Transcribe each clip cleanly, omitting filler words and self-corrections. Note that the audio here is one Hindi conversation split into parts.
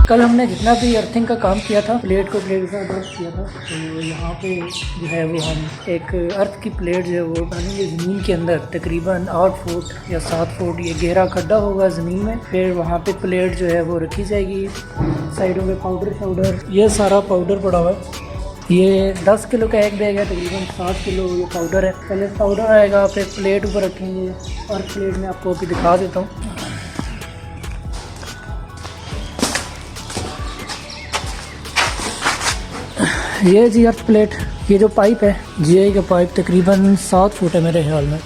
कल हमने जितना भी अर्थिंग का काम किया था, प्लेट को प्लेट के साथ अर्थ किया था, तो यहाँ पे जो है वो हम एक अर्थ की प्लेट जो है वो डालेंगे ज़मीन के अंदर। तकरीबन 8 फुट या 7 फुट ये गहरा खड्डा होगा ज़मीन में। फिर वहाँ पे प्लेट जो है वो रखी जाएगी। साइडों में पाउडर, ये सारा पाउडर पड़ा हुआ है। ये 10 किलो का एक बैग है, तकरीबन 7 किलो ये पाउडर है। पहले पाउडर आएगा, फिर प्लेट ऊपर रखेंगे और प्लेट में आपको अभी दिखा देता हूँ। ये जी अर्थ प्लेट, ये जो पाइप है जीआई का पाइप तकरीबन 7 फुट है मेरे ख्याल में।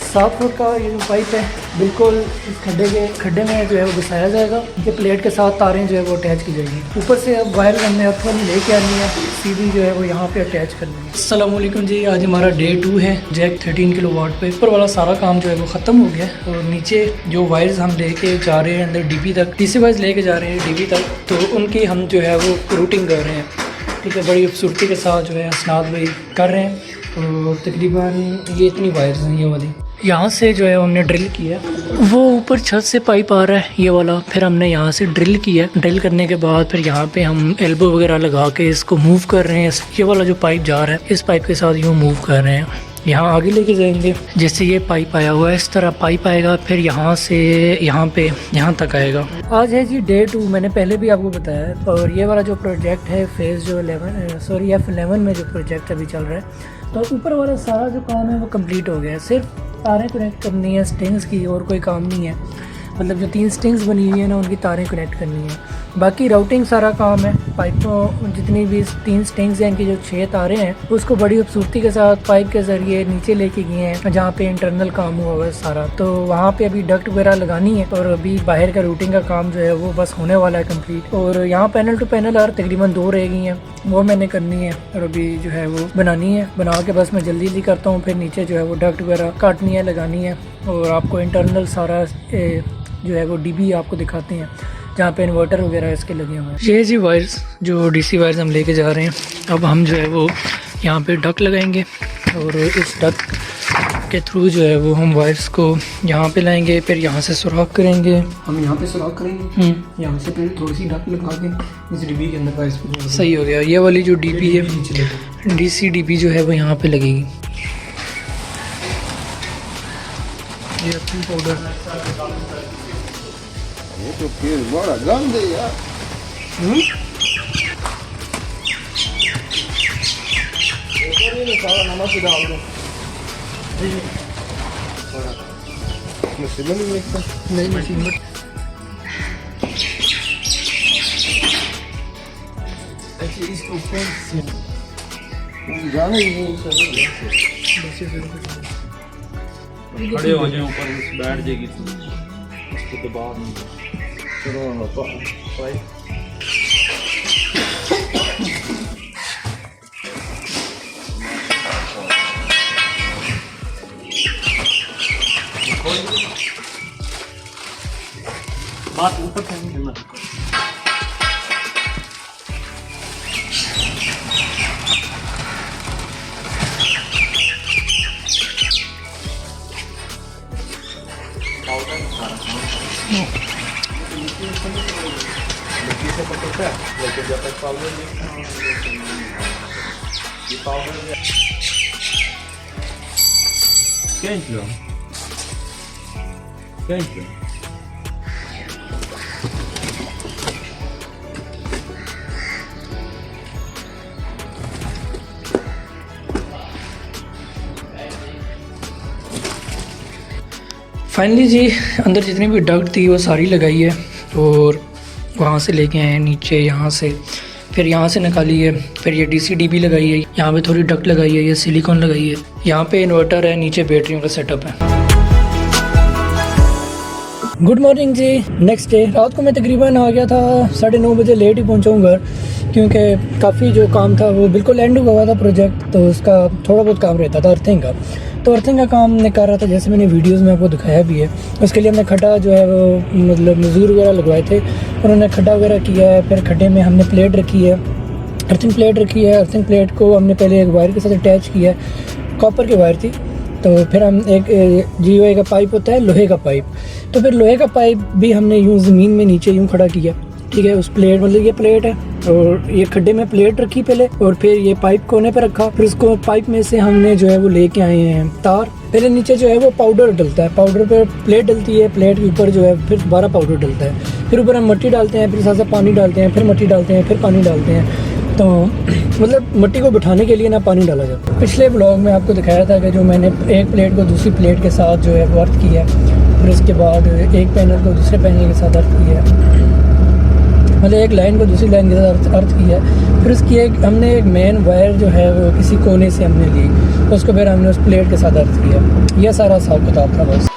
7 फुट का ये जो पाइप है बिल्कुल इस खड्डे में जो है वो घुसाया जाएगा। ये प्लेट के साथ तारें जो है वो अटैच की जाएगी। ऊपर से अब वायर हमने अर्थ वाली लेके आनी है, सीधी जो है वो यहाँ पे अटैच करनी है। अस्सलाम वालेकुम जी, आज हमारा डे 2 है। जैक 13 किलो वाट पे ऊपर वाला सारा काम जो है वो ख़त्म हो गया और नीचे जो वायर्स हम लेके जा रहे हैं अंदर डीपी तक, डीसी वाइज लेके जा रहे हैं डीपी तक, तो उनकी हम जो है वो रूटिंग कर रहे हैं। ठीक है, बड़ी खूबसूरती के साथ जो है असनाद भाई कर रहे हैं। और तकरीबन ये इतनी वायर्स हैं, ये वाली यहाँ से जो है हमने ड्रिल किया। वो ऊपर छत से पाइप आ रहा है ये वाला, फिर हमने यहाँ से ड्रिल किया। ड्रिल करने के बाद फिर यहाँ पे हम एल्बो वगैरह लगा के इसको मूव कर रहे हैं। ये वाला जो पाइप जा रहा है इस पाइप के साथ यूँ मूव कर रहे हैं। यहाँ आगे लेके जाएंगे, जैसे ये पाइप आया हुआ है इस तरह पाइप आएगा, फिर यहाँ से यहाँ तक आएगा। आज है जी डे 2, मैंने पहले भी आपको बताया। और ये वाला जो प्रोजेक्ट है फेज़ जो F11 में जो प्रोजेक्ट अभी चल रहा है, तो ऊपर वाला सारा जो काम है वो कंप्लीट हो गया है। सिर्फ तारें कनेक्ट करनी है स्ट्रिंग्स की, और कोई काम नहीं है। मतलब जो 3 स्ट्रिंग्स बनी हुई है ना, उनकी तारें कनेक्ट करनी है। बाकी राउटिंग सारा काम है। पाइपों जितनी भी 3 स्ट्रिंग्स हैं, इनकी जो 6 तारें हैं, उसको बड़ी खूबसूरती के साथ पाइप के ज़रिए नीचे लेके गए हैं जहाँ पे इंटरनल काम हुआ हुआ है सारा। तो वहाँ पे अभी डक्ट वगैरह लगानी है और अभी बाहर का रूटिंग का काम जो है वो बस होने वाला है कंप्लीट। और यहाँ पैनल टू पैनल और तकरीबन 2 रह गई हैं, वो मैंने करनी है और अभी जो है वो बनानी है। बना के बस मैं जल्दी करता हूँ। फिर नीचे जो है वो डक्ट वगैरह काटनी है, लगानी है। और आपको इंटरनल सारा जो है वो डीबी आपको दिखाते हैं जहाँ पे इन्वर्टर वगैरह इसके लगे हुए हैं। ये जी वायर्स जो डीसी वायर्स हम लेके जा रहे हैं। अब हम जो है वो यहाँ पे डक लगाएंगे और इस डक के थ्रू जो है वो हम वायर्स को यहाँ पे लाएंगे। फिर यहाँ से सुराख करेंगे, हम यहाँ पे सुराख करेंगे। यहाँ से फिर थोड़ी सी डक लगा के इस डीबी के अंदर वायर्स को सही हो गया। ये वाली जो डीबी है डीसी डीबी जो है वो यहाँ पे लगेगी। ये पाउडर ये तो फिर बड़ा गंदे यार। नमक डाल दो। मशीन में मिक्स नहीं, मशीन में ऐसे इसको जाने ही नहीं खड़े हो जाए ऊपर बैठ जाएगी उसको दबा नहीं। बात ऊपर करना फाइनली जी अंदर जितनी भी डक्ट थी वो सारी लगाई है और वहाँ से लेके आए नीचे, यहाँ से फिर यहाँ से निकाली है। फिर ये डीसी डीबी लगाई है, यहाँ पे थोड़ी डक्ट लगाई है, ये सिलिकॉन लगाई है। यहाँ पे इन्वर्टर है, नीचे बैटरियों का सेटअप है। गुड मॉर्निंग जी, नेक्स्ट डे। रात को मैं तकरीबन आ गया था 9:30 बजे, लेट ही पहुँचा हूँ घर, क्योंकि काफ़ी जो काम था वो बिल्कुल एंड हुआ था प्रोजेक्ट, तो उसका थोड़ा बहुत काम रहता था अर्थिंग का। तो अर्थिंग का काम मैं कर रहा था, जैसे मैंने वीडियोस में आपको दिखाया भी है। उसके लिए हमने खड्डा जो है वो मतलब मजदूर वगैरह लगवाए थे, उन्होंने खड्डा वगैरह किया है। फिर खड्डे में हमने प्लेट रखी है, अर्थिंग प्लेट रखी है। अर्थिंग प्लेट को हमने पहले एक वायर के साथ अटैच किया है, कॉपर की वायर थी। तो फिर हम एक जीओए का पाइप होता है, लोहे का पाइप, तो फिर लोहे का पाइप भी हमने यूँ ज़मीन में नीचे यूँ खड़ा किया। ठीक है। उस प्लेट मतलब ये प्लेट है और ये खड्डे में प्लेट रखी पहले, और फिर ये पाइप कोने पे रखा, फिर उसको पाइप में से हमने जो है वो लेके आए हैं तार। पहले नीचे जो है वो पाउडर डलता है, पाउडर पे प्लेट डलती है, प्लेट के ऊपर जो है फिर दोबारा पाउडर डलता है, फिर ऊपर हम मिट्टी डालते हैं, फिर साथ साथ पानी डालते हैं, फिर मिट्टी डालते हैं, फिर पानी डालते हैं। तो मतलब मिट्टी को बिठाने के लिए ना पानी डाला जाता। पिछले ब्लॉग में आपको दिखाया था कि जो मैंने एक प्लेट को दूसरी प्लेट के साथ जो है वो अर्थ किया है, फिर उसके बाद एक पैनल को दूसरे पैनल के साथ अर्थ किया है, मतलब एक लाइन को दूसरी लाइन के साथ अर्थ किया है। फिर उसकी हमने एक मेन वायर जो है वो किसी कोने से हमने ली, उसको फिर हमने उस प्लेट के साथ अर्थ किया। यह सारा हिसाब किताब था बस।